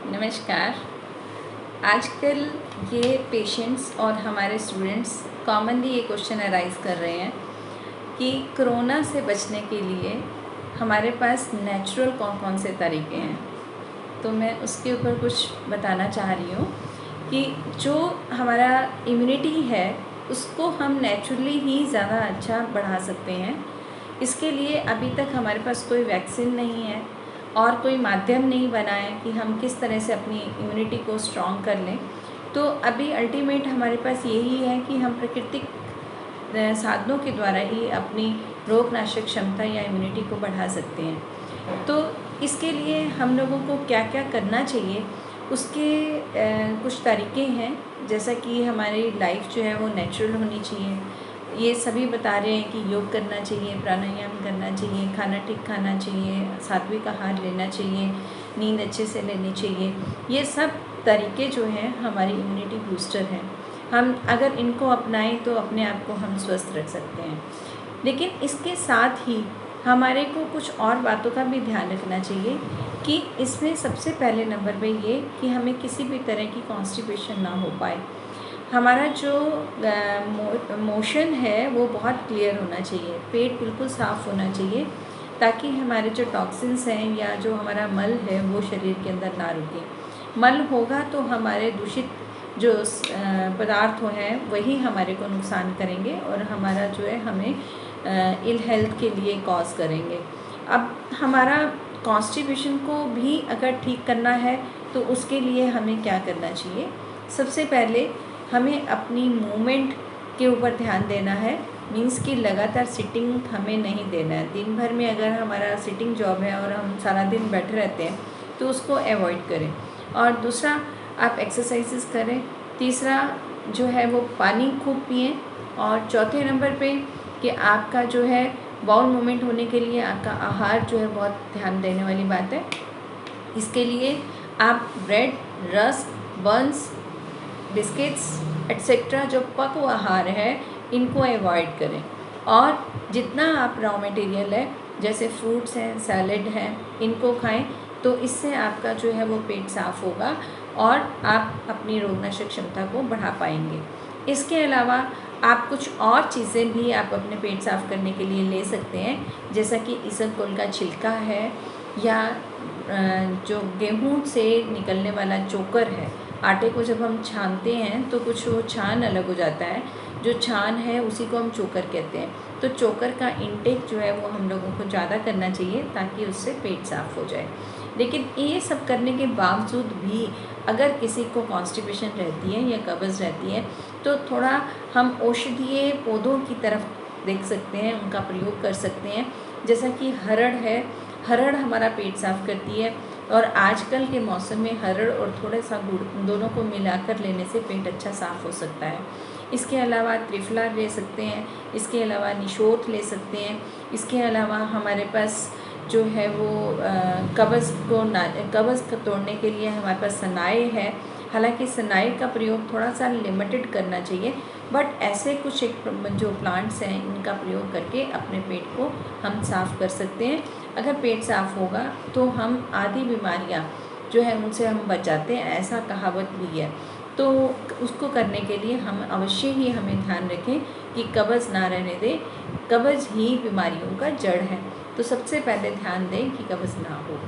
नमस्कार। आजकल ये पेशेंट्स और हमारे स्टूडेंट्स कॉमनली ये क्वेश्चन अराइज़ कर रहे हैं कि कोरोना से बचने के लिए हमारे पास नेचुरल कौन कौन से तरीके हैं। तो मैं उसके ऊपर कुछ बताना चाह रही हूँ कि जो हमारा इम्यूनिटी है उसको हम नेचुरली ही ज़्यादा अच्छा बढ़ा सकते हैं। इसके लिए अभी तक हमारे पास कोई वैक्सीन नहीं है और कोई माध्यम नहीं बना है कि हम किस तरह से अपनी इम्यूनिटी को स्ट्रॉन्ग कर लें। तो अभी अल्टीमेट हमारे पास यही है कि हम प्राकृतिक साधनों के द्वारा ही अपनी रोगनाशक क्षमता या इम्यूनिटी को बढ़ा सकते हैं। तो इसके लिए हम लोगों को क्या क्या करना चाहिए उसके कुछ तरीके हैं, जैसा कि हमारी लाइफ जो है वो नेचुरल होनी चाहिए। ये सभी बता रहे हैं कि योग करना चाहिए, प्राणायाम करना चाहिए, खाना ठीक खाना चाहिए, सात्विक आहार लेना चाहिए, नींद अच्छे से लेनी चाहिए। ये सब तरीके जो हैं हमारी इम्यूनिटी बूस्टर हैं। हम अगर इनको अपनाएं तो अपने आप को हम स्वस्थ रख सकते हैं। लेकिन इसके साथ ही हमारे को कुछ और बातों का भी ध्यान रखना चाहिए कि इसमें सबसे पहले नंबर पे ये कि हमें किसी भी तरह की कॉन्स्टिपेशन ना हो पाए। हमारा जो मोशन है वो बहुत क्लियर होना चाहिए, पेट बिल्कुल साफ़ होना चाहिए, ताकि हमारे जो टॉक्सिन्स हैं या जो हमारा मल है वो शरीर के अंदर ना रुके। मल होगा तो हमारे दूषित जो पदार्थ हैं वही हमारे को नुकसान करेंगे और हमारा जो है हमें इल हेल्थ के लिए कॉज करेंगे। अब हमारा कॉन्स्टिपेशन को भी अगर ठीक करना है तो उसके लिए हमें क्या करना चाहिए। सबसे पहले हमें अपनी मूवमेंट के ऊपर ध्यान देना है। मीन्स कि लगातार सिटिंग हमें नहीं देना है। दिन भर में अगर हमारा सिटिंग जॉब है और हम सारा दिन बैठे रहते हैं तो उसको अवॉइड करें। और दूसरा, आप एक्सरसाइजेस करें। तीसरा जो है वो पानी खूब पिएं। और चौथे नंबर पे कि आपका जो है बाउल मूवमेंट होने के लिए आपका आहार जो है बहुत ध्यान देने वाली बात है। इसके लिए आप bread, rusk, buns, biscuits etcetera जो पक आहार है इनको अवॉइड करें। और जितना आप रॉ मटेरियल है जैसे फ्रूट्स हैं, सैलेड हैं, इनको खाएं तो इससे आपका जो है वो पेट साफ़ होगा और आप अपनी रोगनाशक क्षमता को बढ़ा पाएंगे। इसके अलावा आप कुछ और चीज़ें भी आप अपने पेट साफ़ करने के लिए ले सकते हैं, जैसा कि इसबगोल का छिलका है या जो गेहूं से निकलने वाला चोकर है। आटे को जब हम छानते हैं तो कुछ वो छान अलग हो जाता है, जो छान है उसी को हम चोकर कहते हैं। तो चोकर का इंटेक जो है वो हम लोगों को ज़्यादा करना चाहिए ताकि उससे पेट साफ़ हो जाए। लेकिन ये सब करने के बावजूद भी अगर किसी को कॉन्स्टिपेशन रहती है या कब्ज़ रहती है तो थोड़ा हम औषधीय पौधों की तरफ देख सकते हैं, उनका प्रयोग कर सकते हैं। जैसा कि हरड़ है, हरड़ हमारा पेट साफ़ करती है और आजकल के मौसम में हरड़ और थोड़ा सा गुड़ दोनों को मिलाकर लेने से पेट अच्छा साफ़ हो सकता है। इसके अलावा त्रिफला ले सकते हैं, इसके अलावा निशोथ ले सकते हैं। इसके अलावा हमारे पास जो है वो कब्ज़ को तोड़ने के लिए हमारे पास सनाए है। हालांकि सनाए का प्रयोग थोड़ा सा लिमिटेड करना चाहिए, बट ऐसे कुछ एक जो प्लांट्स हैं इनका प्रयोग करके अपने पेट को हम साफ़ कर सकते हैं। अगर पेट साफ़ होगा तो हम आधी बीमारियां जो है उनसे हम बच जाते हैं, ऐसा कहावत भी है। तो उसको करने के लिए हम अवश्य ही हमें ध्यान रखें कि कब्ज़ ना रहने दें। कब्ज़ ही बीमारियों का जड़ है, तो सबसे पहले ध्यान दें कि कब्ज़ ना हो।